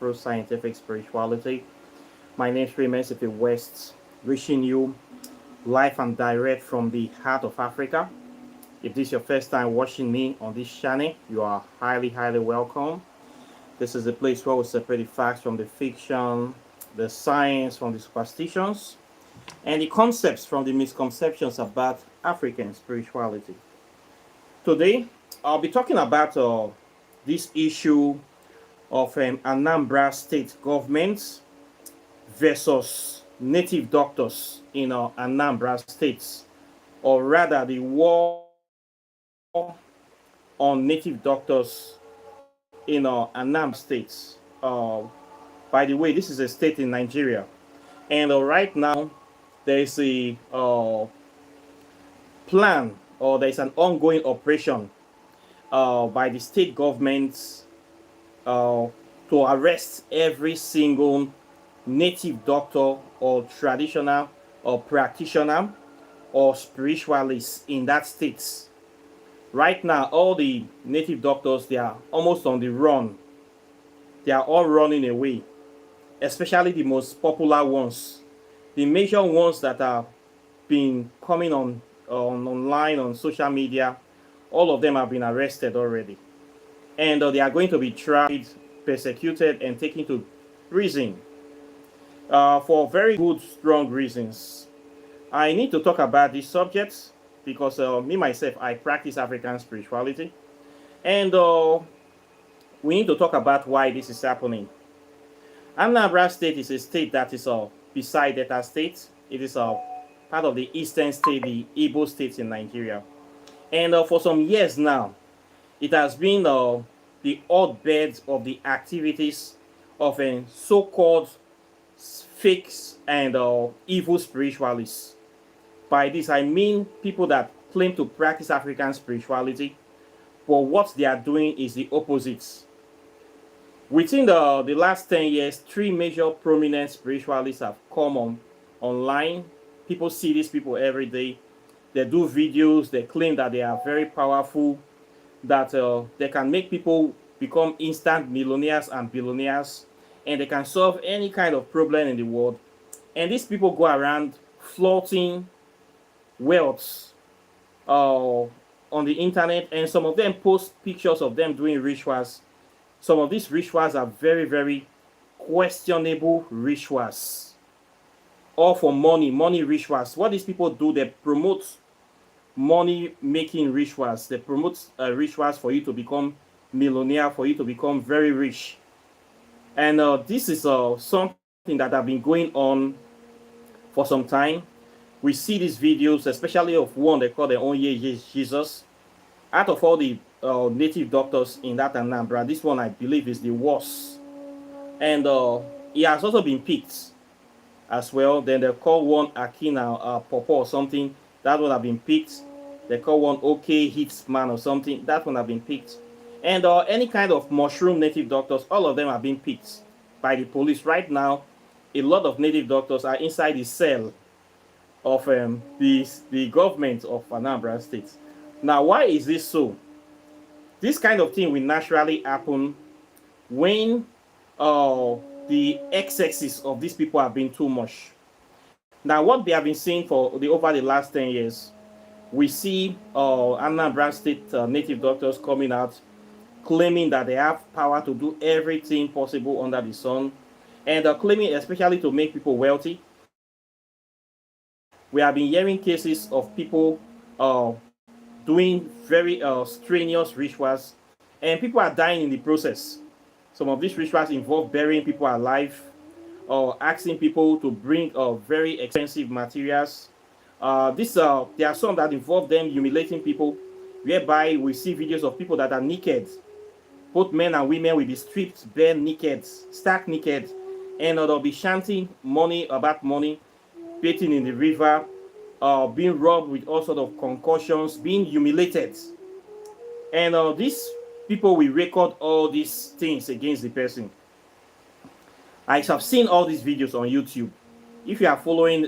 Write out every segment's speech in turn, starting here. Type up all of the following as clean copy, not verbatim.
Afro-Scientific Spirituality. My name is Raymond West, wishing you live and direct from the heart of Africa. If this is your first time watching me on this channel, you are highly welcome. This is a place where we separate the facts from the fiction, the science from the superstitions, and the concepts from the misconceptions about African spirituality. Today, I'll be talking about this issue of Anambra state government versus native doctors in Anambra states, or rather the war on native doctors in Anambra states. By the way, this is a state in Nigeria, and right now there is a plan, or there is an ongoing operation by the state government to arrest every single native doctor or traditional or practitioner or spiritualist in that state. Right now, all the native doctors, they are almost on the run. They are all running away, especially the most popular ones. The major ones that are been coming on online, on social media, all of them have been arrested already. And they are going to be tried, persecuted, and taken to prison for very good, strong reasons. I need to talk about these subjects because me, myself, I practice African spirituality. And we need to talk about why this is happening. Anambra State is a state that is beside Delta State. It is part of the Eastern State, the Igbo states in Nigeria. And for some years now, it has been the hotbed of the activities of so-called fakes and evil spiritualists. By this, I mean people that claim to practice African spirituality, but what they are doing is the opposite. Within the last 10 years, 3 major prominent spiritualists have come online. People see these people every day. They do videos. They claim that they are very powerful, that they can make people become instant millionaires and billionaires, and they can solve any kind of problem in the world. And these people go around flaunting wealth on the internet, and some of them post pictures of them doing rituals. Some of these rituals are very questionable rituals, all for money rituals. What these people do, they promote money making rituals. They promote rituals for you to become millionaire, for you to become very rich. And this is something that have been going on for some time. We see these videos, especially of one they call the Onye Jesus. Out of all the native doctors in that Anambra, this one I believe is the worst. And he has also been picked as well. Then they call one Akina Popo or something. That one have been picked. They call one OK Hips Man or something. That one have been picked. And any kind of mushroom native doctors, all of them have been picked by the police. Right now, a lot of native doctors are inside the cell of the government of Anambra State. Now, why is this so? This kind of thing will naturally happen when the excesses of these people have been too much. Now, what they have been saying for over the last 10 years, we see Anambra State native doctors coming out claiming that they have power to do everything possible under the sun, and claiming especially to make people wealthy. We have been hearing cases of people doing very strenuous rituals, and people are dying in the process. Some of these rituals involve burying people alive, or asking people to bring very expensive materials. There are some that involve them humiliating people, whereby we see videos of people that are naked. Both men and women will be stripped, bare naked, stark naked, and they'll be chanting about money, bathing in the river, being robbed with all sorts of concussions, being humiliated. And these people will record all these things against the person. I have seen all these videos on YouTube. If you are following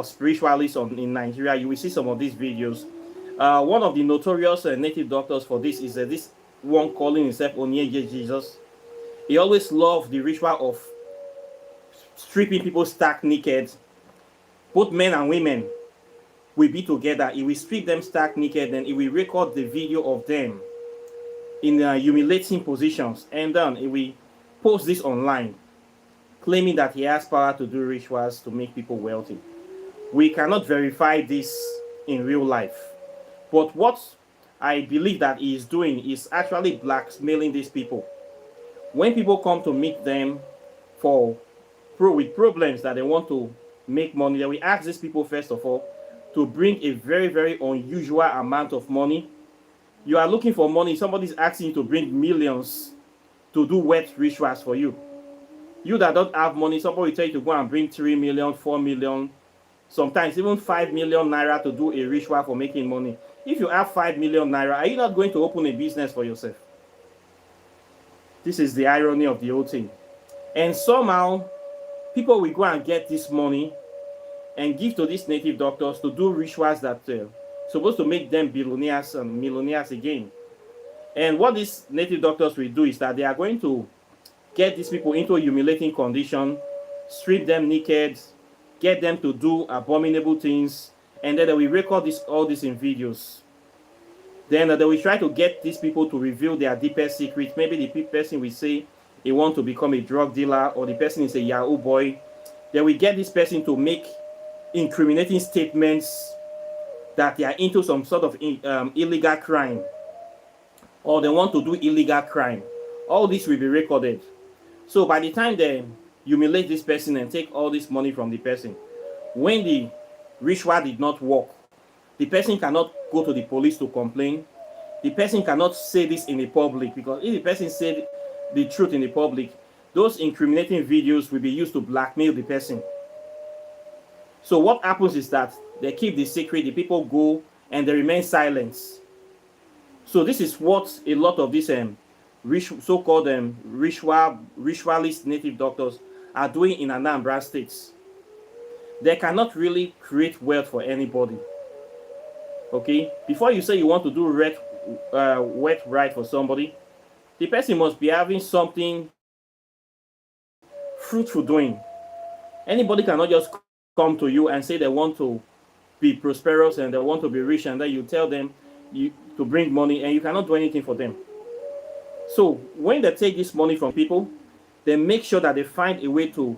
spiritualists in Nigeria, you will see some of these videos. One of the notorious native doctors for this is this one calling himself Onye Jesus. He always loved the ritual of stripping people stark naked. Both men and women will be together. He will strip them stark naked, and he will record the video of them in humiliating positions, and then he will post this online, claiming that he has power to do rituals to make people wealthy. We cannot verify this in real life, but what I believe that he is doing is actually blackmailing these people. When people come to meet them with problems that they want to make money, then we ask these people first of all to bring a very, very unusual amount of money. You are looking for money, somebody's asking you to bring millions to do wet rituals for you. You that don't have money, somebody will tell you to go and bring 3 million, 4 million, sometimes even 5 million naira to do a ritual for making money. If you have 5 million naira, are you not going to open a business for yourself? This is the irony of the whole thing. And somehow, people will go and get this money and give to these native doctors to do rituals that supposed to make them billionaires and millionaires again. And what these native doctors will do is that they are going to get these people into a humiliating condition, strip them naked, get them to do abominable things, and then they will record all this in videos. Then they will try to get these people to reveal their deepest secrets. Maybe the person will say he wants to become a drug dealer, or the person is a Yahoo boy. They will get this person to make incriminating statements that they are into some sort of illegal crime, or they want to do illegal crime. All this will be recorded. So by the time they humiliate this person and take all this money from the person, when the ritual did not work, the person cannot go to the police to complain. The person cannot say this in the public, because if the person said the truth in the public, those incriminating videos will be used to blackmail the person. So what happens is that they keep the secret, the people go and they remain silent. So this is what a lot of these so-called ritualist native doctors are doing in Anambra states. They cannot really create wealth for anybody. Okay, before you say you want to do wet right for somebody, the person must be having something fruitful doing. Anybody cannot just come to you and say they want to be prosperous and they want to be rich, and then you tell them to bring money and you cannot do anything for them. So when they take this money from people, they make sure that they find a way to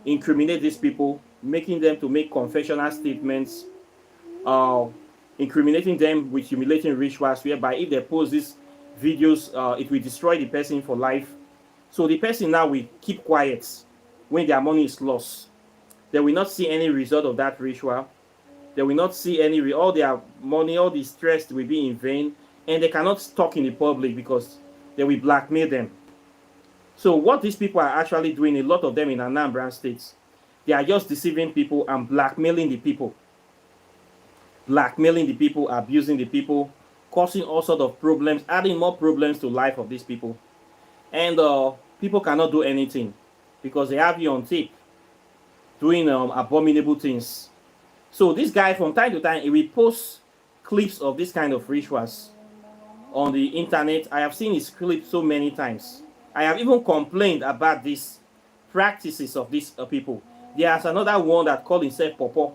incriminate these people, making them to make confessional statements, incriminating them with humiliating rituals, whereby if they post these videos, it will destroy the person for life. So the person now will keep quiet when their money is lost. They will not see any result of that ritual. They will not see all their money, all the stress will be in vain, and they cannot talk in the public because they will blackmail them. So what these people are actually doing, a lot of them in Anambra states, they are just deceiving people and blackmailing the people. Blackmailing the people, abusing the people, causing all sorts of problems, adding more problems to life of these people. And people cannot do anything because they have you on tape doing abominable things. So this guy, from time to time, he will post clips of this kind of rituals on the internet. I have seen his clips so many times. I have even complained about these practices of these people. There's another one that called himself Popo.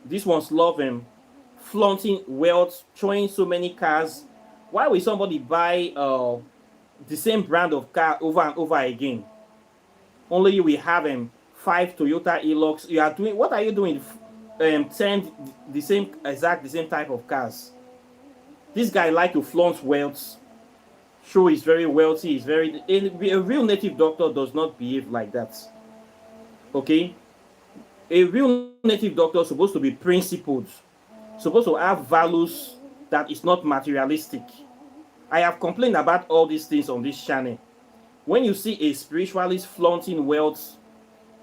This one's love him, flaunting wealth, showing so many cars. Why will somebody buy the same brand of car over and over again? Only you will have 5 Toyota Hilux. You are doing, what are you doing? 10 the same type of cars. This guy like to flaunt wealth, show he's very wealthy, a real native doctor does not behave like that. Okay, a real native doctor is supposed to be principled, supposed to have values that is not materialistic. I have complained about all these things on this channel. When you see a spiritualist flaunting wealth,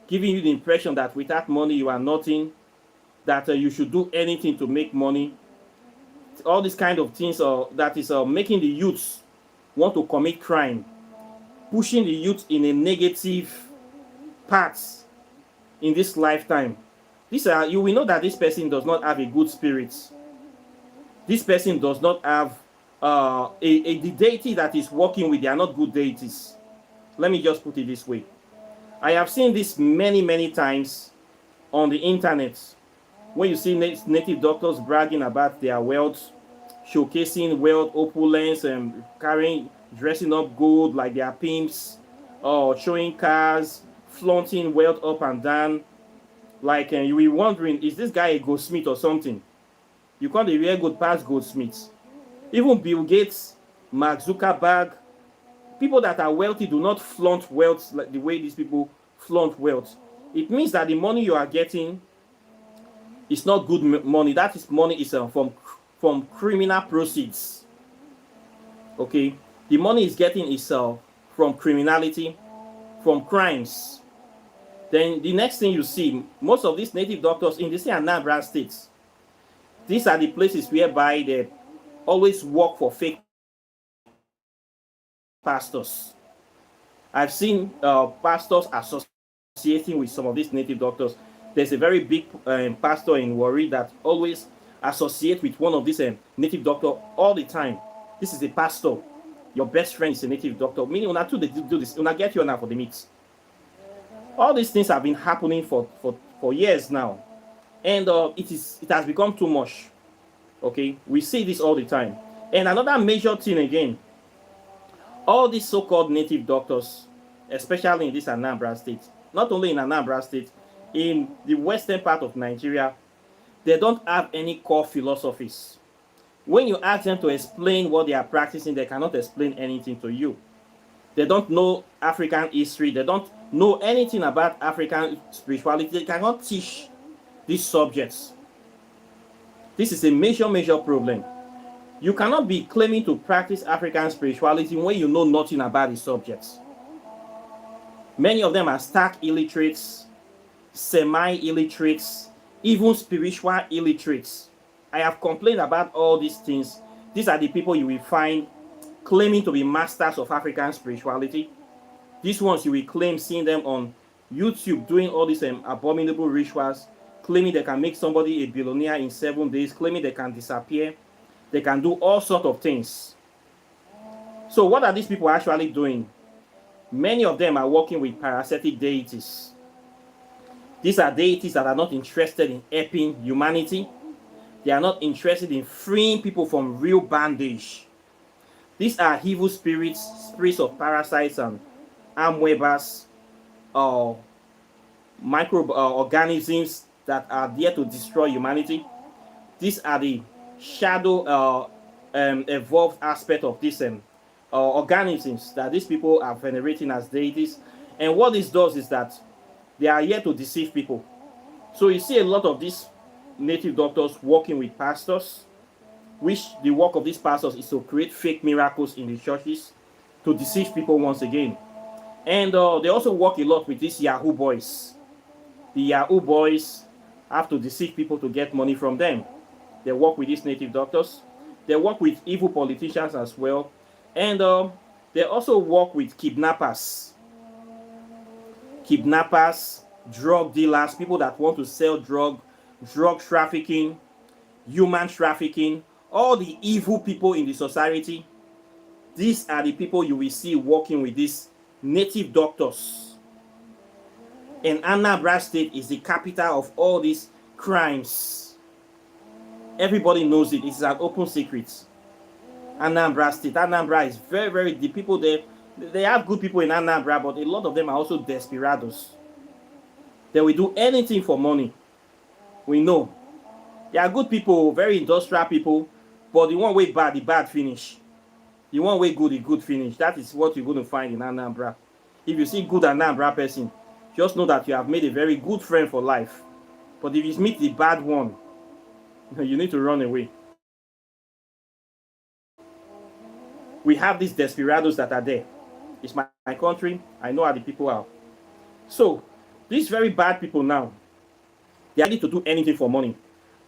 giving you the impression that without money you are nothing, that you should do anything to make money, all these kind of things that is making the youths want to commit crime, pushing the youth in a negative path in this lifetime. You will know that this person does not have a good spirit. This person does not have the deity that is working with. They are not good deities. Let me just put it this way. I have seen this many, many times on the internet. When you see native doctors bragging about their wealth, showcasing wealth, opulence, and dressing up good like they are pimps, or showing cars, flaunting wealth up and down. Like, you will be wondering, is this guy a goldsmith or something? You can't be very good past goldsmiths. Even Bill Gates, Mark Zuckerberg, people that are wealthy do not flaunt wealth like the way these people flaunt wealth. It means that the money you are getting is not good money. That is money is from criminal proceeds. Okay, the money is getting is from criminality, from crimes. Then the next thing you see, most of these native doctors in the same Anambra states, these are the places whereby they always work for fake pastors. I've seen pastors associating with some of these native doctors. There's a very big pastor in Warri that always associate with one of these native doctor all the time. This is a pastor. Your best friend is a native doctor. Meaning, una two they do this. Una get you now for the meets. All these things have been happening for years now, and it has become too much. Okay, we see this all the time. And another major thing again, all these so-called native doctors, especially in this Anambra state, not only in Anambra state, in the western part of Nigeria, they don't have any core philosophies. When you ask them to explain what they are practicing, they cannot explain anything to you. They don't know African history. They don't know anything about African spirituality. They cannot teach these subjects. This is a major, major problem. You cannot be claiming to practice African spirituality when you know nothing about the subjects. Many of them are stark illiterates, semi-illiterates, even spiritual illiterates. I have complained about all these things. These are the people you will find claiming to be masters of African spirituality. These ones you will claim seeing them on YouTube doing all these abominable rituals, claiming they can make somebody a billionaire in 7 days, claiming they can disappear. They can do all sorts of things. So what are these people actually doing? Many of them are working with parasitic deities. These are deities that are not interested in helping humanity. They are not interested in freeing people from real bondage. These are evil spirits, spirits of parasites and amoebas, or microorganisms that are there to destroy humanity. These are the shadow evolved aspect of these organisms that these people are venerating as deities. And what this does is that they are here to deceive people. So you see a lot of these native doctors working with pastors, which the work of these pastors is to create fake miracles in the churches to deceive people once again. And they also work a lot with these Yahoo boys. The Yahoo boys have to deceive people to get money from them. They work with these native doctors. They work with evil politicians as well. And they also work with kidnappers. Kidnappers, drug dealers, people that want to sell drug trafficking, human trafficking, all the evil people in the society. These are the people you will see working with these native doctors. And Anambra State is the capital of all these crimes. Everybody knows it. It's an open secret. Anambra State. Anambra is very, very, the people there, they have good people in Anambra, but a lot of them are also desperados. They will do anything for money. We know. They are good people, very industrial people, but the one way bad, the bad finish. The one way good, the good finish. That is what you're going to find in Anambra. If you see good Anambra person, just know that you have made a very good friend for life. But if you meet the bad one, you need to run away. We have these desperados that are there. It's my country. I know how the people are. So, these very bad people now, they are ready to do anything for money.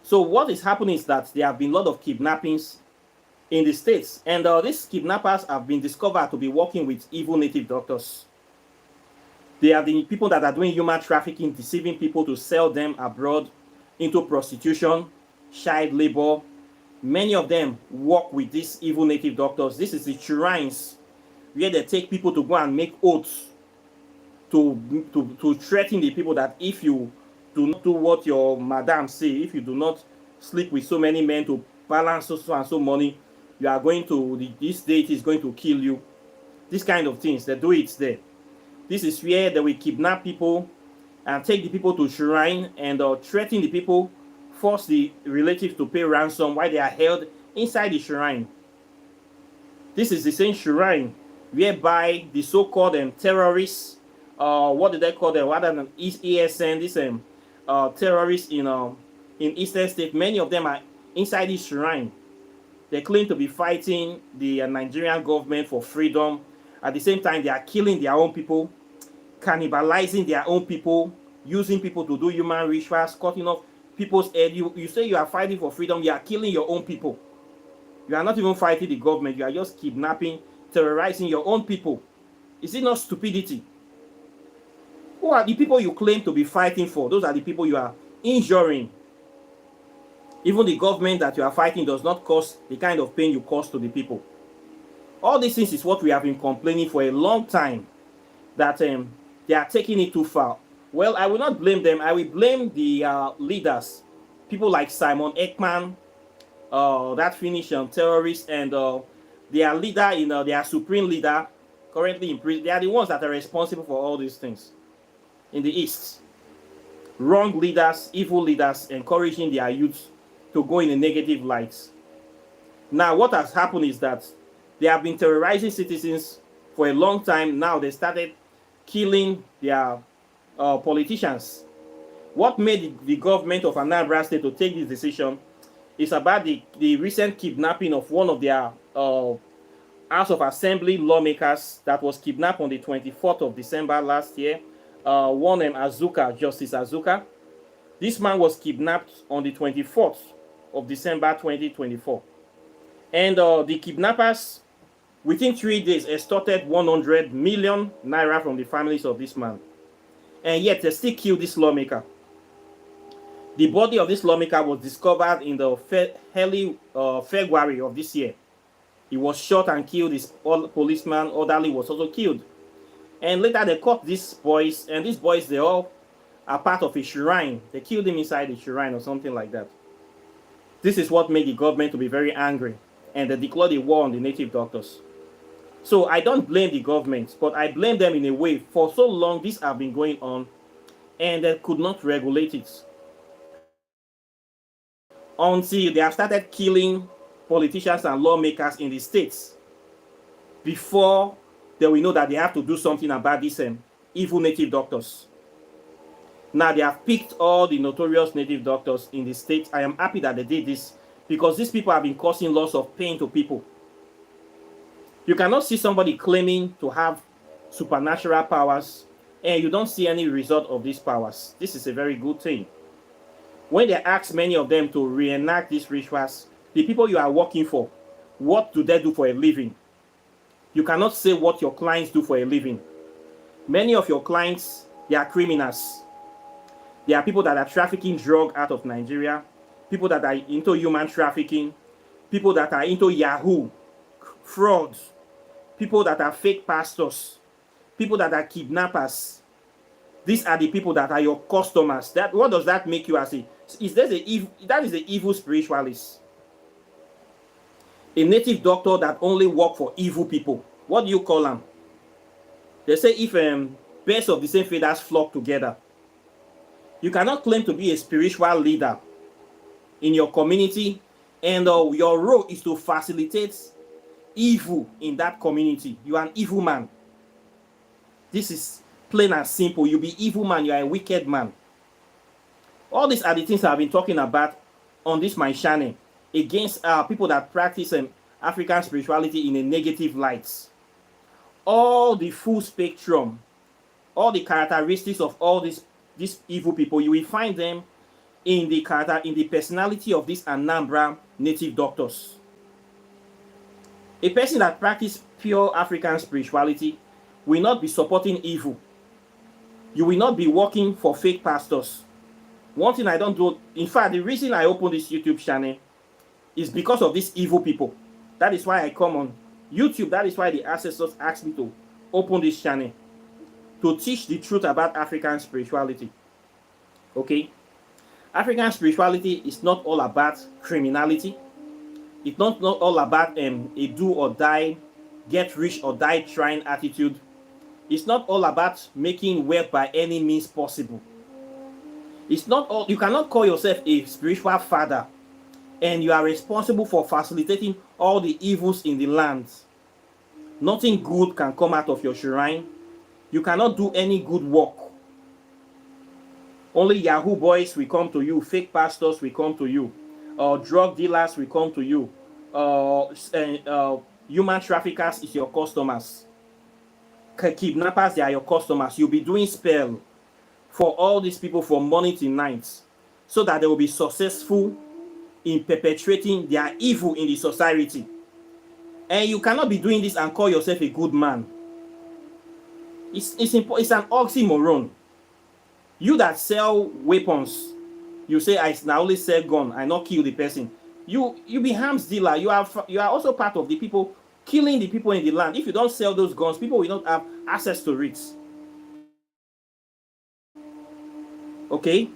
So what is happening is that there have been a lot of kidnappings in the States. And these kidnappers have been discovered to be working with evil native doctors. They are the people that are doing human trafficking, deceiving people to sell them abroad into prostitution, child labor. Many of them work with these evil native doctors. This is the shrines where they take people to go and make oaths to threaten the people that if you do not do what your madam say, if you do not sleep with so many men to balance so and so money, you are going to, this deity is going to kill you. This kind of things, they do it there. This is where they will kidnap people and take the people to shrine and threaten the people, force the relatives to pay ransom while they are held inside the shrine. This is the same shrine whereby the so-called terrorists, what did they call them? Rather than ESN, this terrorists in Eastern State, many of them are inside this shrine. They claim to be fighting the Nigerian government for freedom. At the same time, they are killing their own people, cannibalizing their own people, using people to do human rituals, cutting off people's head. You say you are fighting for freedom, you are killing your own people. You are not even fighting the government, you are just kidnapping, terrorizing your own people. Is it not stupidity? Who are the people you claim to be fighting for? Those are the people you are injuring. Even the government that you are fighting does not cause the kind of pain you cause to the people. All these things is what we have been complaining for a long time, that they are taking it too far. Well, I will not blame them. I will blame the leaders, people like Simon Ekman, that Finnish terrorist, and their leader, their supreme leader, currently in prison. They are the ones that are responsible for all these things in the East. Wrong leaders, evil leaders, encouraging their youth to go in a negative light. Now, what has happened is that they have been terrorizing citizens for a long time. Now they started killing their politicians. What made the government of Anambra State to take this decision is about the recent kidnapping of one of their House of Assembly lawmakers that was kidnapped on the 24th of December last year. One named Azuka, Justice Azuka. This man was kidnapped on the 24th of December 2024. And the kidnappers, within 3 days, extorted 100 million naira from the families of this man. And yet they still killed this lawmaker. The body of this lawmaker was discovered in the early February of this year. He was shot and killed. His policeman orderly was also killed. And later they caught these boys, and these boys, they all are part of a shrine. They killed him inside a shrine or something like that. This is what made the government to be very angry, and they declared a war on the native doctors. So I don't blame the government, but I blame them in a way. For so long, this have been going on, and they could not regulate it until they have started killing politicians and lawmakers in the states before they will know that they have to do something about these evil native doctors. Now they have picked all the notorious native doctors in the state. I am happy that they did this, because these people have been causing lots of pain to people. You cannot see somebody claiming to have supernatural powers and you don't see any result of these powers. This is a very good thing. When they ask many of them to reenact these rituals, the people you are working for, what do they do for a living? You cannot say what your clients do for a living. Many of your clients, they are criminals. They are people that are trafficking drugs out of Nigeria, people that are into human trafficking, people that are into Yahoo, fraud, people that are fake pastors, people that are kidnappers. These are the people that are your customers. What does that make you as a? That is the evil spiritualist. A native doctor that only work for evil people. What do you call them? They say if birds of the same feathers flock together. You cannot claim to be a spiritual leader in your community, and your role is to facilitate evil in that community. You are an evil man. This is plain and simple. You be evil man. You are a wicked man. All these are the things I've been talking about on this my channel against people that practice African spirituality in a negative light. All the full spectrum, all the characteristics of all these evil people, you will find them in the personality of these Anambra native doctors. A person that practices pure African spirituality will not be supporting evil. You will not be working for fake pastors. One thing I don't do, in fact, the reason I opened this YouTube channel is because of these evil people. That is why I come on YouTube, that is why the ancestors asked me to open this channel, to teach the truth about African spirituality. Okay? African spirituality is not all about criminality. It's not all about a do or die, get rich or die trying attitude. It's not all about making wealth by any means possible. It's not all, you cannot call yourself a spiritual father and you are responsible for facilitating all the evils in the land. Nothing good can come out of your shrine. You cannot do any good work. Only Yahoo boys will come to you, fake pastors will come to you, drug dealers will come to you, human traffickers is your customers, kidnappers, they are your customers. You'll be doing spell for all these people from morning to night so that they will be successful in perpetrating their evil in the society. And you cannot be doing this and call yourself a good man. It's an oxymoron. You that sell weapons, you say I only sell gun, I not kill the person. You be arms dealer. You are also part of the people killing the people in the land. If you don't sell those guns, people will not have access to it. Okay,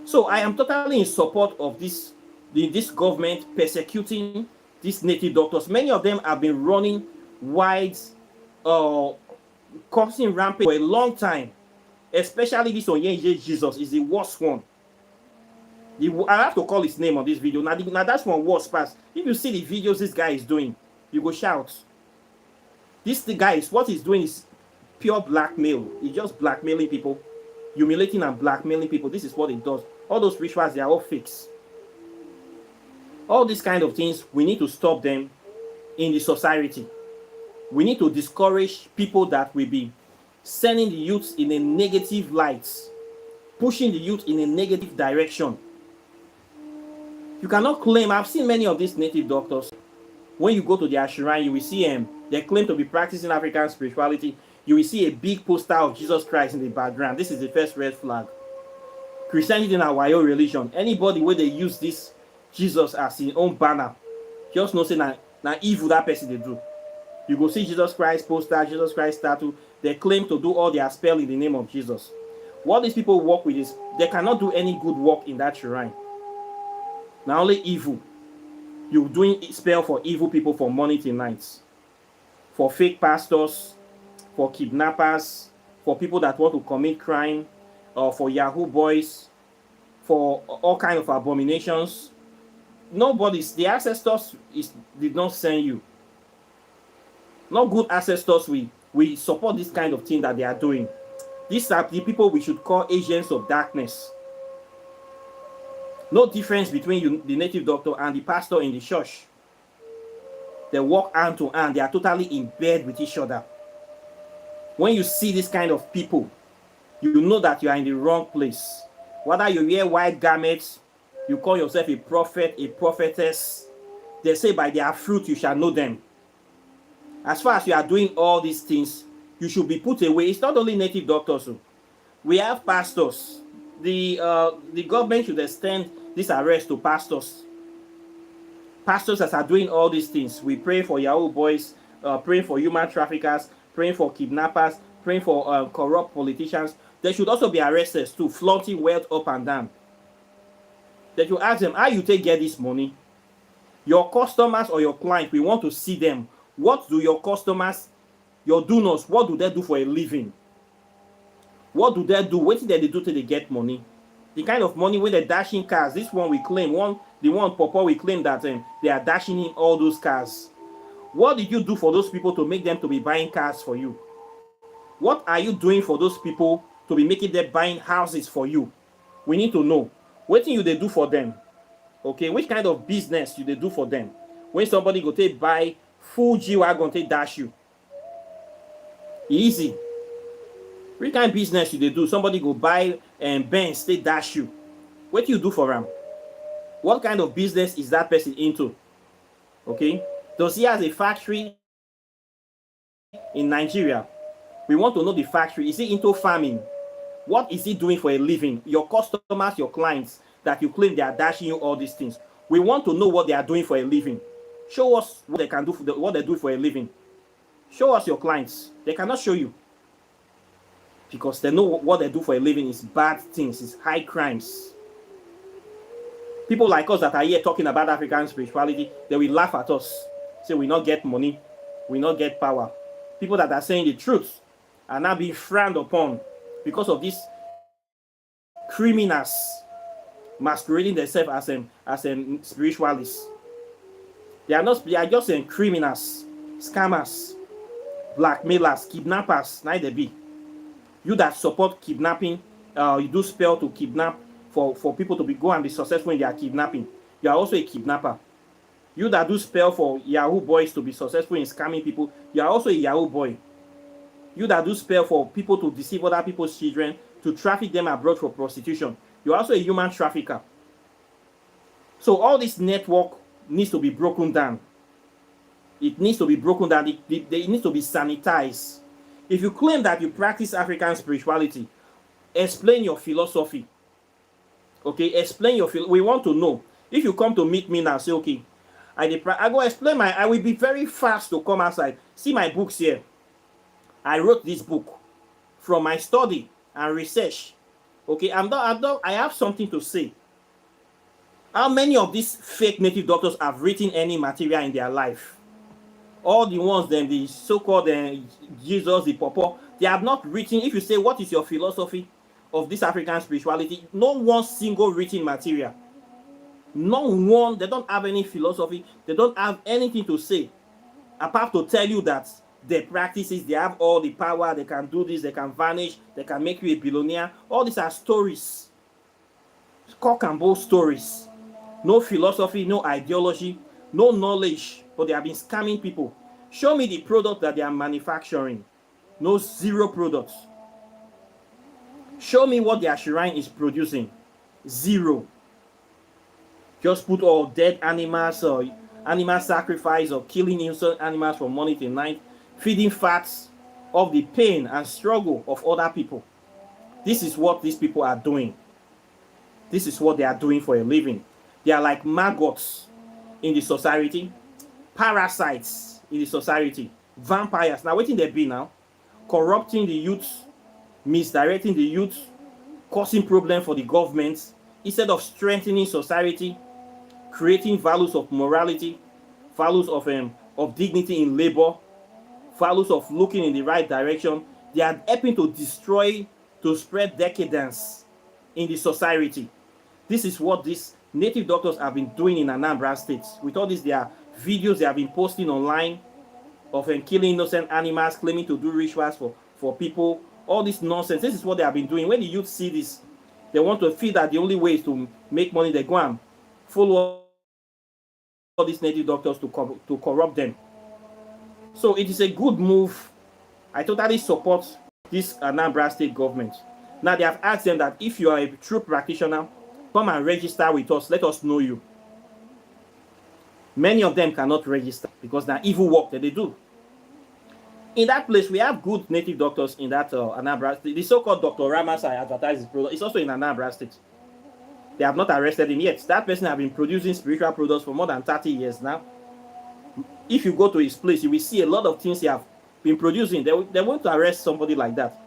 so I am totally in support of this government persecuting these native doctors. Many of them have been running wide, causing rampage for a long time. Especially this one, Jesus is the worst one. I have to call his name on this video. Now that's one worst pass. If you see the videos this guy is doing, you go shout. The guy is, what he's doing is pure blackmail. He's just blackmailing people, humiliating and blackmailing people. This is what he does. All those rituals, they are all fakes. All these kind of things, we need to stop them in the society. We need to discourage people that will be sending the youth in a negative light, pushing the youth in a negative direction. You cannot claim, I've seen many of these native doctors, when you go to their shrine, you will see them, they claim to be practicing African spirituality. You will see a big poster of Jesus Christ in the background. This is the first red flag. Christianity in our religion, anybody where they use this Jesus as his own banner, just know say na evil that person they do. You go see Jesus Christ poster, Jesus Christ statue. They claim to do all their spell in the name of Jesus. What these people work with is they cannot do any good work in that shrine. Not only evil. You're doing spell for evil people from morning till night. For fake pastors, for kidnappers, for people that want to commit crime, for Yahoo boys, for all kinds of abominations. The ancestors did not send you. Not good ancestors we support this kind of thing that they are doing. These are the people we should call agents of darkness. No difference between the native doctor and the pastor in the church. They work hand to hand. They are totally in bed with each other. When you see this kind of people, you know that you are in the wrong place. Whether you wear white garments, you call yourself a prophet, a prophetess, they say by their fruit you shall know them. As far as you are doing all these things, you should be put away. It's not only native doctors. We have pastors. The government should extend this arrest to pastors. Pastors that are doing all these things. We pray for Yahoo boys, praying for human traffickers, praying for kidnappers, praying for corrupt politicians. They should also be arrested too, flaunting wealth up and down. That you ask them, how you get this money? Your customers or your client, we want to see them. What do your customers, your donors, what do they do for a living? What do they do? What did they do till they get money? The kind of money when they're dashing cars. This one we claim, the one Papa we claim that they are dashing in all those cars. What did you do for those people to make them to be buying cars for you? What are you doing for those people to be making them buying houses for you? We need to know. What do they do for them? Okay, which kind of business do they do for them? When somebody go take buy full G-Wagon, take dash you. Easy. Which kind of business do they do? Somebody go buy and Benz, they dash you. What do you do for them? What kind of business is that person into? Okay, does he have a factory in Nigeria? We want to know the factory. Is he into farming? What is he doing for a living? Your customers, your clients that you claim they are dashing you all these things. We want to know what they are doing for a living. Show us what they can do for what they do for a living. Show us your clients. They cannot show you because they know what they do for a living is bad things, is high crimes. People like us that are here talking about African spirituality, they will laugh at us, say we not get money, we not get power. People that are saying the truth are now being frowned upon because of these criminals masquerading themselves as spiritualists. They are not. They are just criminals, scammers, blackmailers, kidnappers. Neither be. You that support kidnapping, you do spell to kidnap for people to go and be successful in their kidnapping. You are also a kidnapper. You that do spell for Yahoo boys to be successful in scamming people, you are also a Yahoo boy. You that do spell for people to deceive other people's children, to traffic them abroad for prostitution, you are also a human trafficker. So all this network needs to be broken down. It needs to be broken down. It needs to be sanitized. If you claim that you practice African spirituality, explain your philosophy. Okay, explain your philosophy. We want to know. If you come to meet me now, say, okay, I go explain I will be very fast to come outside. See my books here. I wrote this book from my study and research. Okay, I have something to say. How many of these fake native doctors have written any material in their life? All the ones, the so-called Jesus, the Popo, they have not written. If you say, what is your philosophy of this African spirituality? No one single written material. No one, they don't have any philosophy. They don't have anything to say apart to tell you that their practices, they have all the power, they can do this, they can vanish, they can make you a billionaire. All these are stories. Cock and bull stories. No philosophy, no ideology, no knowledge, but they have been scamming people. Show me the product that they are manufacturing. No, zero products. Show me what their shrine is producing. Zero. Just put all dead animals or animal sacrifice or killing innocent animals from morning till night, feeding fats of the pain and struggle of other people. This is what these people are doing. This is what they are doing for a living. They are like maggots in the society, parasites in the society, vampires. Now, waiting they be now, corrupting the youth, misdirecting the youth, causing problems for the government, instead of strengthening society, creating values of morality, values of dignity in labor, values of looking in the right direction. They are helping to destroy, to spread decadence in the society. This is what these native doctors have been doing in Anambra State. With all these, their videos they have been posting online of killing innocent animals, claiming to do rituals for people. All this nonsense. This is what they have been doing. When the youth see this, they want to feel that the only way is to make money. They go and follow all these native doctors to corrupt them. So it is a good move. I totally support this Anambra State government. Now they have asked them that if you are a true practitioner, come and register with us. Let us know you. Many of them cannot register because they're evil work that they do. In that place, we have good native doctors in that Anambra State. The so-called Dr. Ramas I advertise his product. It's also in Anambra State. They have not arrested him yet. That person has been producing spiritual products for more than 30 years now. If you go to his place, you will see a lot of things he have been producing. They want to arrest somebody like that.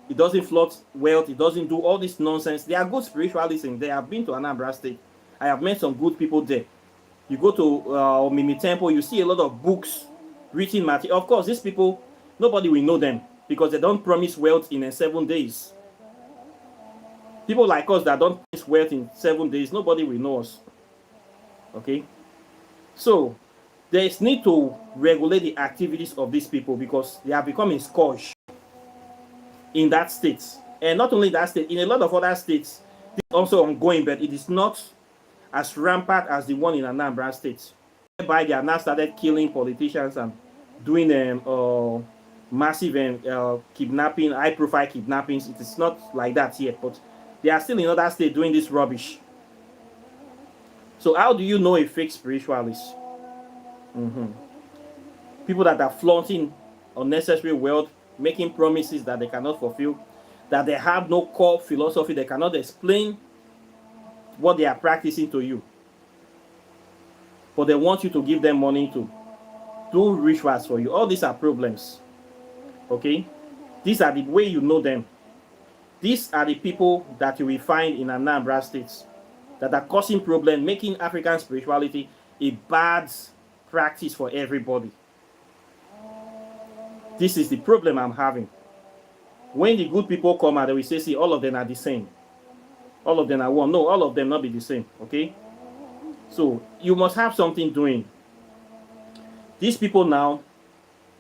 It doesn't float wealth. It doesn't do all this nonsense. They are good spiritualists and they have been to Anambra State. I have met some good people there. You go to Mimi Temple, you see a lot of books, written material. Of course, these people, nobody will know them because they don't promise wealth in 7 days. People like us that don't promise wealth in 7 days, nobody will know us. Okay? So, there is need to regulate the activities of these people because they have become a scourge in that state. And not only that state, in a lot of other states, this is also ongoing, but it is not as rampant as the one in Anambra State, whereby they have now started killing politicians and doing massive kidnapping, high-profile kidnappings. It is not like that yet, but they are still in other states doing this rubbish. So how do you know a fake spiritualist? People that are flaunting unnecessary wealth, making promises that they cannot fulfill, that they have no core philosophy, they cannot explain what they are practicing to you. but they want you to give them money to do rituals for you. All these are problems. Okay, these are the way you know them. These are the people that you will find in Anambra State that are causing problems, making African spirituality a bad practice for everybody. This is the problem I'm having. When the good people come out, they will say, see, all of them are the same. All of them are one. No, all of them not be the same. Okay? So you must have something doing. These people now,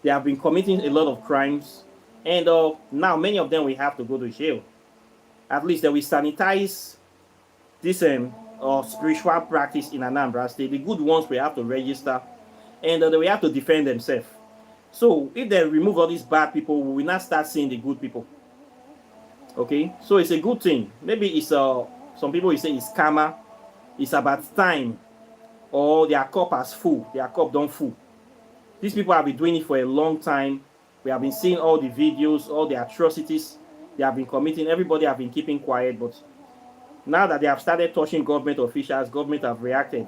they have been committing a lot of crimes. And now many of them will have to go to jail. At least they will sanitize this spiritual practice in Anambra State. The good ones will have to register. And they will have to defend themselves. So if they remove all these bad people, we will not start seeing the good people. Okay, so it's a good thing. Maybe it's some people will say it's karma, it's about time, or their cup has full, their cup don't full. These people have been doing it for a long time. We have been seeing all the videos, all the atrocities they have been committing. Everybody have been keeping quiet, but now that they have started touching government officials, government have reacted.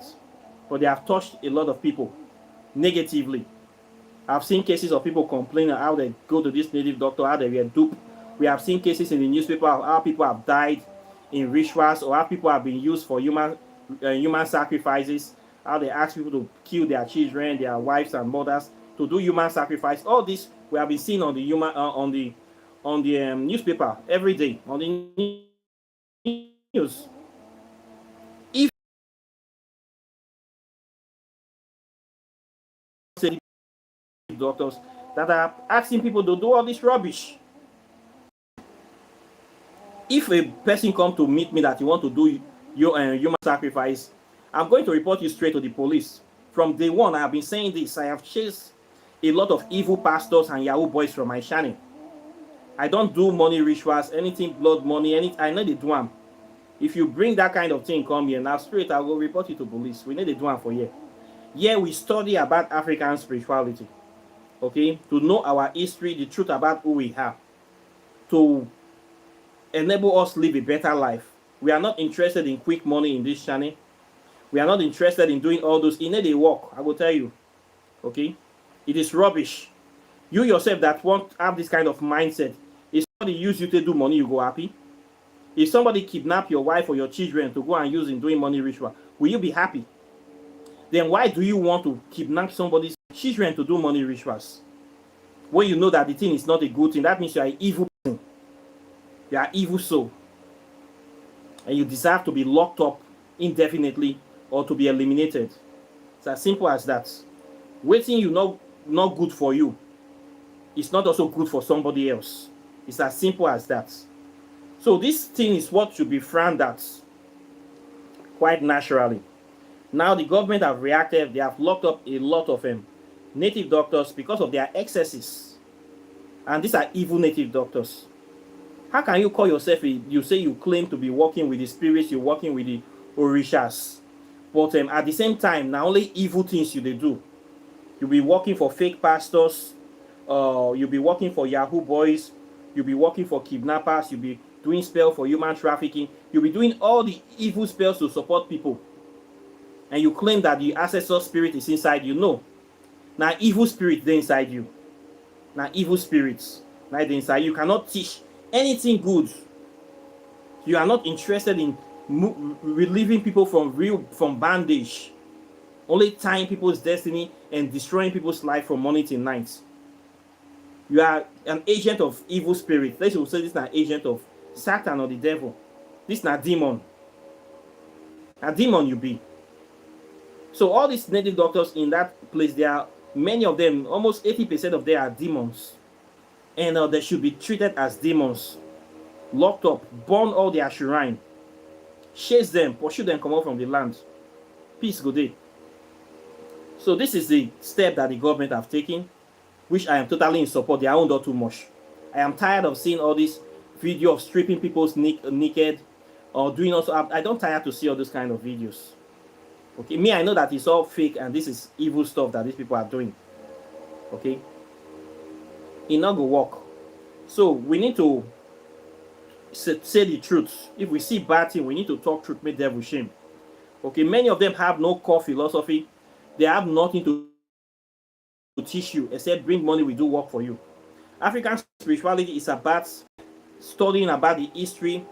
But they have touched a lot of people negatively. I've seen cases of people complaining how they go to this native doctor, how they were duped. We have seen cases in the newspaper of how people have died in rituals, or how people have been used for human sacrifices, how they ask people to kill their children, their wives and mothers to do human sacrifice. All this we have been seeing on the newspaper every day on the news. If doctors that are asking people to do all this rubbish. If a person comes to meet me that you want to do your human sacrifice, I'm going to report you straight to the police. From day one, I have been saying this. I have chased a lot of evil pastors and Yahoo boys from my channel. I don't do money rituals, anything blood money, I know they do them. If you bring that kind of thing, come here now straight, I will report you to police. We need to do them for here. Here we study about African spirituality. Okay, to know our history, the truth about who we are, to enable us live a better life. We are not interested in quick money in this channel. We are not interested in doing all those. In a work, I will tell you. Okay, it is rubbish. You yourself that want to have this kind of mindset, if somebody use you to do money, you go happy. If somebody kidnap your wife or your children to go and use in doing money ritual, will you be happy? Then why do you want to kidnap somebody's children to do money rituals? When you know that the thing is not a good thing, that means you are an evil person. You are evil soul. And you deserve to be locked up indefinitely or to be eliminated. It's as simple as that. Waiting you not good for you. It's not also good for somebody else. It's as simple as that. So this thing is what should be frowned at quite naturally. Now the government have reacted. They have locked up a lot of native doctors because of their excesses. And these are evil native doctors. How can you call yourself, you say you claim to be working with the spirits, you're working with the orishas. But at the same time, now only evil things they do. You'll be working for fake pastors. You'll be working for Yahoo boys. You'll be working for kidnappers. You'll be doing spells for human trafficking. You'll be doing all the evil spells to support people. And you claim that the ancestor spirit is inside you. No. Now evil spirit they inside you. Now evil spirits right inside you. You cannot teach anything good. You are not interested in relieving people from bondage. Only tying people's destiny and destroying people's life from morning till night. You are an agent of evil spirit. Let's say this is an agent of Satan or the devil. This is not demon. A demon you be. So all these native doctors in that place, there are many of them, almost 80% of them are demons. And they should be treated as demons. Locked up, burn all their shrine. Chase them, pursue them, come out from the land. Peace, good day. So this is the step that the government have taken, which I am totally in support. They are not too much. I am tired of seeing all this video of stripping people's naked or doing also. I don't tire to see all those kind of videos. Okay, me, I know that it's all fake and this is evil stuff that these people are doing. Okay, it not go work. So we need to say the truth. If we see bad thing, we need to talk truth, make devil shame. Okay, many of them have no core philosophy. They have nothing to teach you except bring money, we do work for you. African spirituality is about studying about the history,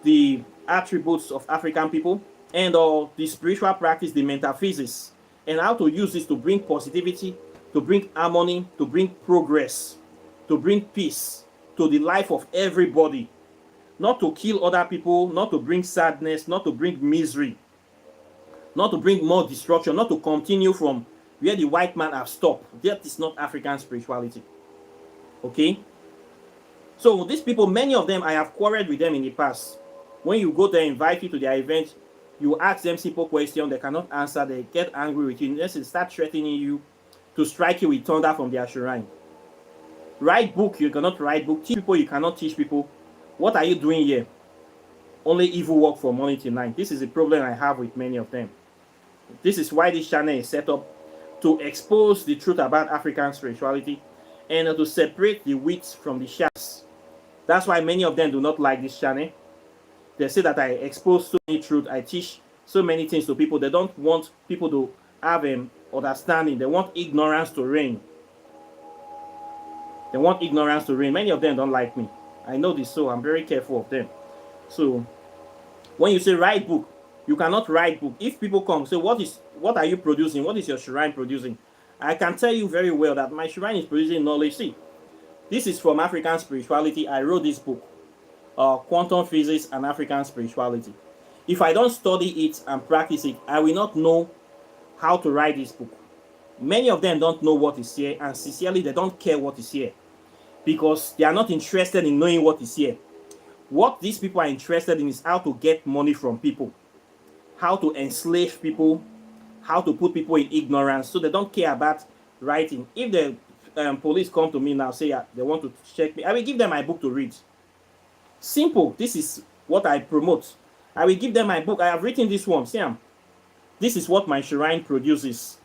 the attributes of African people, and the spiritual practice, the metaphysics, and how to use this to bring positivity, to bring harmony, to bring progress, to bring peace to the life of everybody. Not to kill other people, not to bring sadness, not to bring misery, not to bring more destruction, not to continue from where the white man have stopped. That is not African spirituality. Okay? So these people, many of them, I have quarreled with them in the past. When you go there, invite you to their event, you ask them simple questions, they cannot answer, they get angry with you, they start threatening you to strike you with thunder from their shrine. Write book, you cannot write book. Teach people, you cannot teach people. What are you doing here? Only evil work for money tonight. This is the problem I have with many of them. This is why this channel is set up, to expose the truth about African spirituality and to separate the wheat from the chaff. That's why many of them do not like this channel. They say that I expose so many truth, I teach so many things to people. They don't want people to have understanding. They want ignorance to reign. They want ignorance to reign. Many of them don't like me. I know this, so I'm very careful of them. So when you say write book, you cannot write book. If people come say, what are you producing? What is your shrine producing? I can tell you very well that my shrine is producing knowledge. See, this is from African spirituality. I wrote this book, Quantum Physics and African Spirituality. If I don't study it and practice it, I will not know how to write this book. Many of them don't know what is here, and sincerely, they don't care what is here because they are not interested in knowing what is here. What these people are interested in is how to get money from people, how to enslave people, how to put people in ignorance. So they don't care about writing. If the police come to me now, say they want to check me, I will give them my book to read. Simple. This is what I promote. I will give them my book. I have written this one. See, this is what my shrine produces.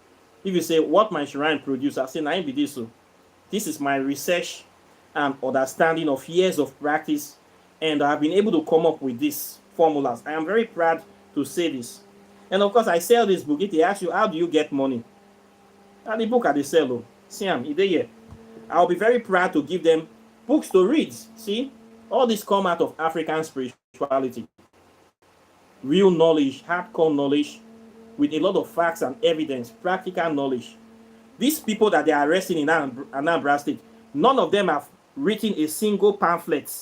If you say what my shrine produces, I say, nah, be this. So this is my research and understanding of years of practice, and I've been able to come up with these formulas. I am very proud to say this. And of course, I sell this book. If they ask you, how do you get money? And the book at the sell. See, here. I'll be very proud to give them books to read. See, all this come out of African spirituality. Real knowledge, hardcore knowledge, with a lot of facts and evidence, practical knowledge. These people that they are arresting in Anambra State, none of them have written a single pamphlet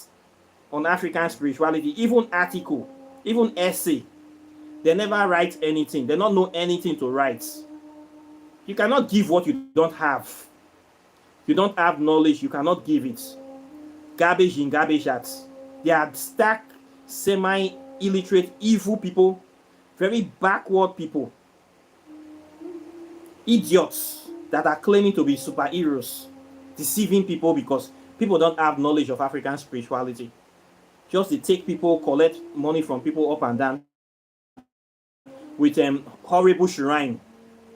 on African spirituality, even article, even essay. They never write anything. They don't know anything to write. You cannot give what you don't have. You don't have knowledge, you cannot give it. Garbage in, garbage out. They are stark, semi-illiterate, evil people, very backward people, idiots that are claiming to be superheroes, deceiving people because people don't have knowledge of African spirituality. Just they take people, collect money from people up and down with horrible shrine.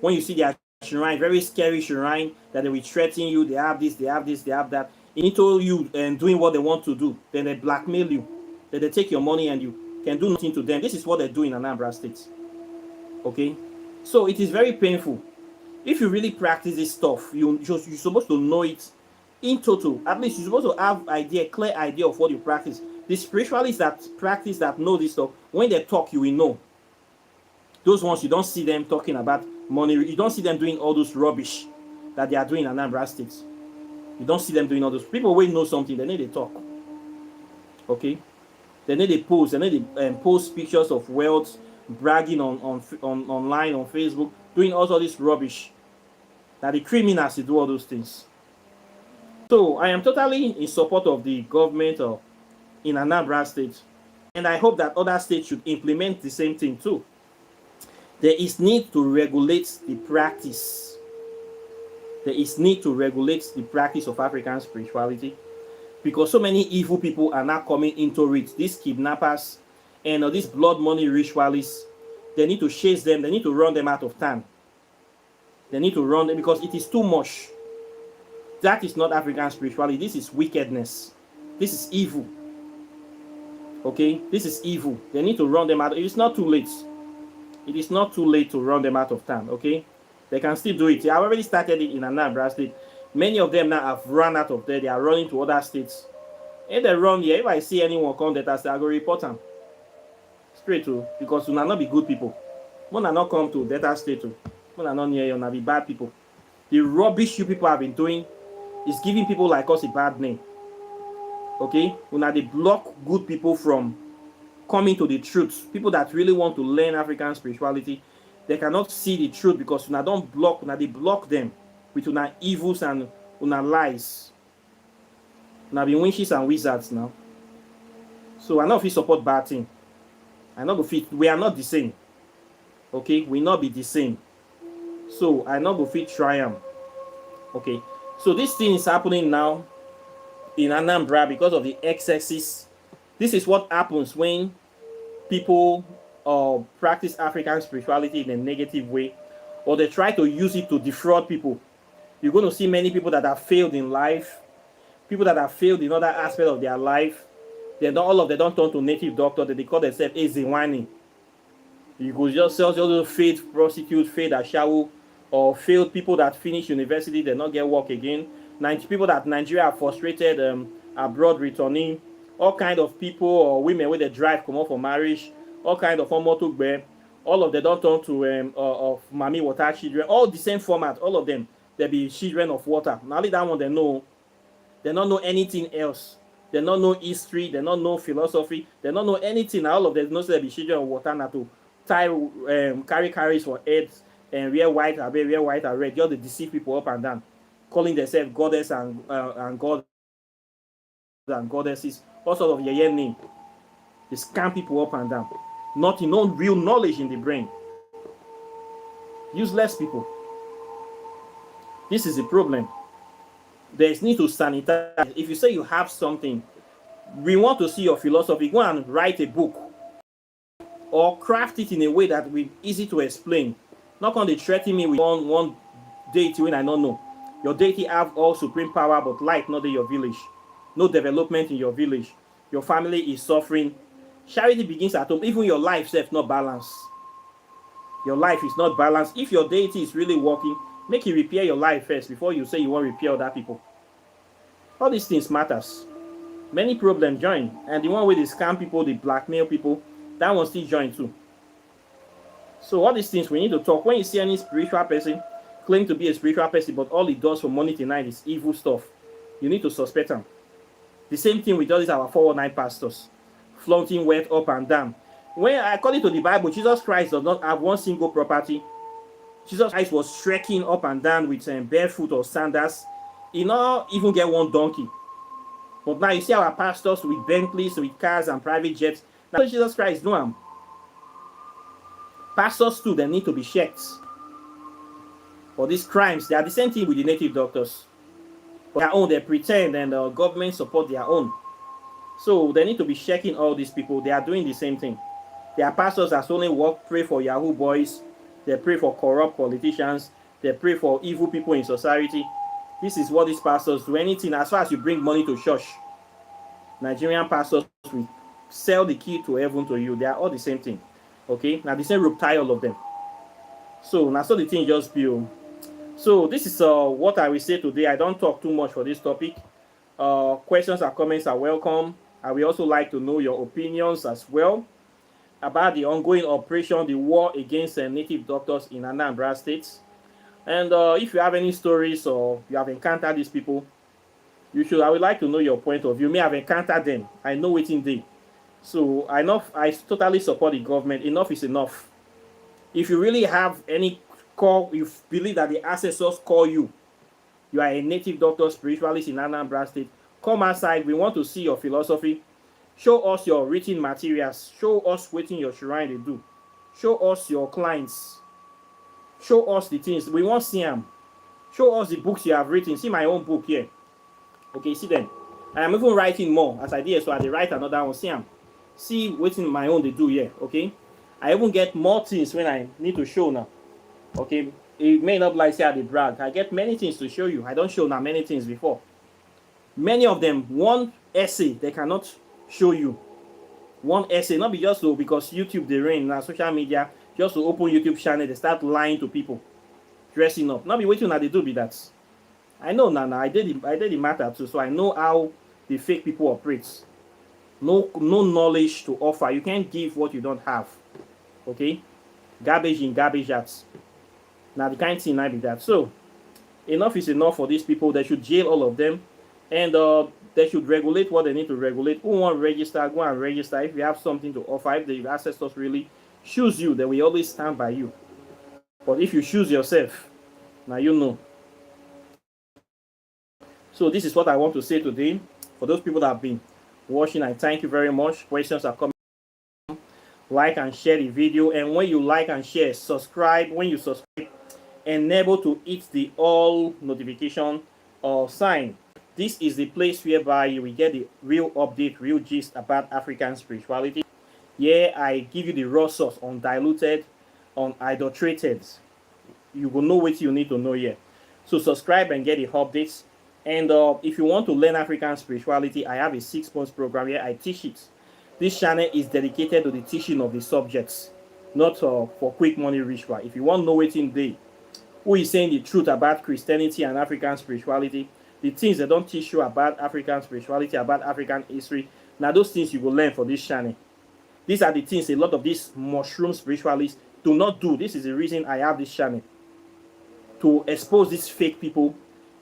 When you see their shrine, very scary shrine, that they will threaten you, they have this, they have this, they have that, into you and doing what they want to do. Then they blackmail you. Then they take your money and you can do nothing to them. This is what they do in Anambra State. Okay? So it is very painful. If you really practice this stuff, you're supposed to know it in total. At least you're supposed to have clear idea of what you practice. The spiritualists that practice, that know this stuff, when they talk, you will know. Those ones, you don't see them talking about money. You don't see them doing all those rubbish that they are doing in Anambra State. You don't see them doing all those. People will know something, they need to talk. Okay? They need to post. They need to post pictures of wealth, bragging on online, on Facebook, doing all this rubbish. That the criminals to do all those things. So I am totally in support of the government in Anambra State, and I hope that other states should implement the same thing too. There is need to regulate the practice. There is need to regulate the practice of African spirituality, because so many evil people are now coming into it. These kidnappers and these blood money ritualists, they need to chase them. They need to run them out of town. They need to run them because it is too much. That is not African spirituality. This is wickedness. This is evil. Okay? This is evil. They need to run them out. It is not too late. It is not too late to run them out of town. Okay? They can still do it. They have already started it in Anambra State. Many of them now have run out of there. They are running to other states. If they run here, if I see anyone come that I say, I go report them straight to, because you not be good people. When I not come to Delta State to, when I not near you, be bad people. The rubbish you people have been doing is giving people like us a bad name. Okay? When they block good people from coming to the truth, people that really want to learn African spirituality, they cannot see the truth because una don't block, una they block them with una evils and una lies. Una be witches and wizards now. So I know if you support bad thing. I know if we are not the same. Okay, we not be the same. So I know if we try them. Okay, so this thing is happening now in Anambra because of the excesses. This is what happens when people practice African spirituality in a negative way, or they try to use it to defraud people. You're going to see many people that have failed in life, people that have failed in other aspects of their life. They don't, all of them don't turn to native doctor, that they call themselves Eziwani. You could just sell those failed prostitutes, failed ashawo, or failed people that finish university, they not get work again. People that Nigeria are frustrated abroad returning, all kind of people or women where they drive come out for marriage, all kind of omotugbe, all of them don't turn to of mommy water children, all the same format, all of them, they be children of water. Now only that one they don't know anything else. They don't know history, they don't know philosophy, they don't know anything. All of them know they be children of water now to tie carries for heads and wear white or red, just to deceive people up and down, calling themselves goddess and god and goddesses, all sort of yeye name. They scam people up and down. Not in no real knowledge in the brain. Useless people. This is the problem. There is need to sanitize. If you say you have something, we want to see your philosophy. Go and write a book or craft it in a way that will be easy to explain. Not going to threaten me with one deity when I don't know. Your deity have all supreme power, but light not in your village. No development in your village. Your family is suffering. Charity begins at home. Even your life self not balanced. Your life is not balanced. If your deity is really working, make it repair your life first before you say you want to repair other people. All these things matters. Many problems join. And the one with the scam people, the blackmail people, that one still join too. So all these things we need to talk. When you see any spiritual person claim to be a spiritual person, but all he does from morning to night is evil stuff, you need to suspect him. The same thing with all these our 419 pastors, flaunting wealth up and down. When according to the Bible, Jesus Christ does not have one single property. Jesus Christ was trekking up and down with barefoot or sandals. He not even get one donkey. But now you see our pastors with Bentleys, with cars and private jets. Now Jesus Christ do them. Pastors too, they need to be checked. For these crimes, they are the same thing with the native doctors. For their own, they pretend and the government support their own. So they need to be checking all these people. They are doing the same thing. Their pastors that only work, pray for Yahoo boys. They pray for corrupt politicians. They pray for evil people in society. This is what these pastors do. Anything, as far as you bring money to church, Nigerian pastors will sell the key to heaven to you. They are all the same thing. Okay? Now the same rope tie all of them. So now so the thing just build. So this is what I will say today. I don't talk too much for this topic. Questions or comments are welcome. I will also like to know your opinions as well about the ongoing operation, the war against native doctors in Anambra State. And if you have any stories or you have encountered these people, I would like to know your point of view. You may have encountered them. I know what in day. So I totally support the government. Enough is enough. If you really have any call, you believe that the ancestors call you, you are a native doctor, spiritualist in Anambra State, come outside. We want to see your philosophy. Show us your written materials. Show us what in your shrine they do. Show us your clients. Show us the things. We want to see them. Show us the books you have written. See my own book here. Okay, see them. I am even writing more as I did, so I did write another one. See them. See what in my own they do here. Okay. I even get more things when I need to show now. Okay. It may not like say I did brag. I get many things to show you. I don't show now many things before. Many of them, one essay, they cannot show you. One essay, not be just so because YouTube they reign now, social media, just to open YouTube channel, they start lying to people. dressing up. Not be waiting that they do be that. I know Nana, I did the matter too, so I know how the fake people operate. No knowledge to offer. You can't give what you don't have. Okay? Garbage in, garbage out. Now the kind thing I be that. So enough is enough for these people. They should jail all of them, and they should regulate what they need to regulate. Who want to register, go and register. If you have something to offer, if the ancestors really choose you, then we always stand by you. But if you choose yourself, now you know. So this is what I want to say today. For those people that have been watching, I thank you very much. Questions are coming. Like and share the video, and when you like and share, subscribe. When you subscribe, enable to hit the all notification or sign. This is the place whereby you will get the real update, real gist about African spirituality. Yeah, I give you the raw source, undiluted, unadulterated. You will know what you need to know here. So subscribe and get the updates. And if you want to learn African spirituality, I have a 6 months program here. I teach it. This channel is dedicated to the teaching of the subjects, not for quick money ritual. If you want to know what's in there, who is saying the truth about Christianity and African spirituality, the things they don't teach you about African spirituality, about African history, now those things you will learn for this channel. These are the things a lot of these mushroom spiritualists do not do. This is the reason I have this channel, to expose these fake people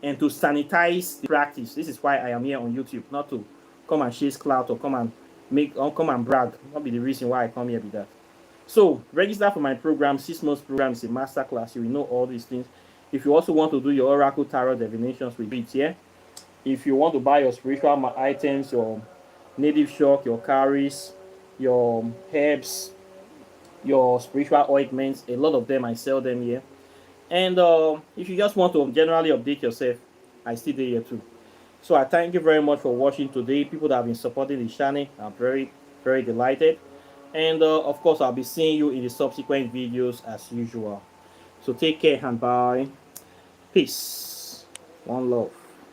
and to sanitize the practice. This is why I am here on YouTube, not to come and chase clout or come and brag. Not be the reason why I come here with that. So register for my program. 6 months program is a master class. You will know all these things. If you also want to do your oracle tarot divinations, we do it here. If you want to buy your spiritual items, your native shock, your carries, your herbs, your spiritual ointments, a lot of them I sell them here. And if you just want to generally update yourself, I still do here too. So I thank you very much for watching today. People that have been supporting the channel, I'm very, very delighted. And of course, I'll be seeing you in the subsequent videos as usual. So take care and bye. Peace. One love.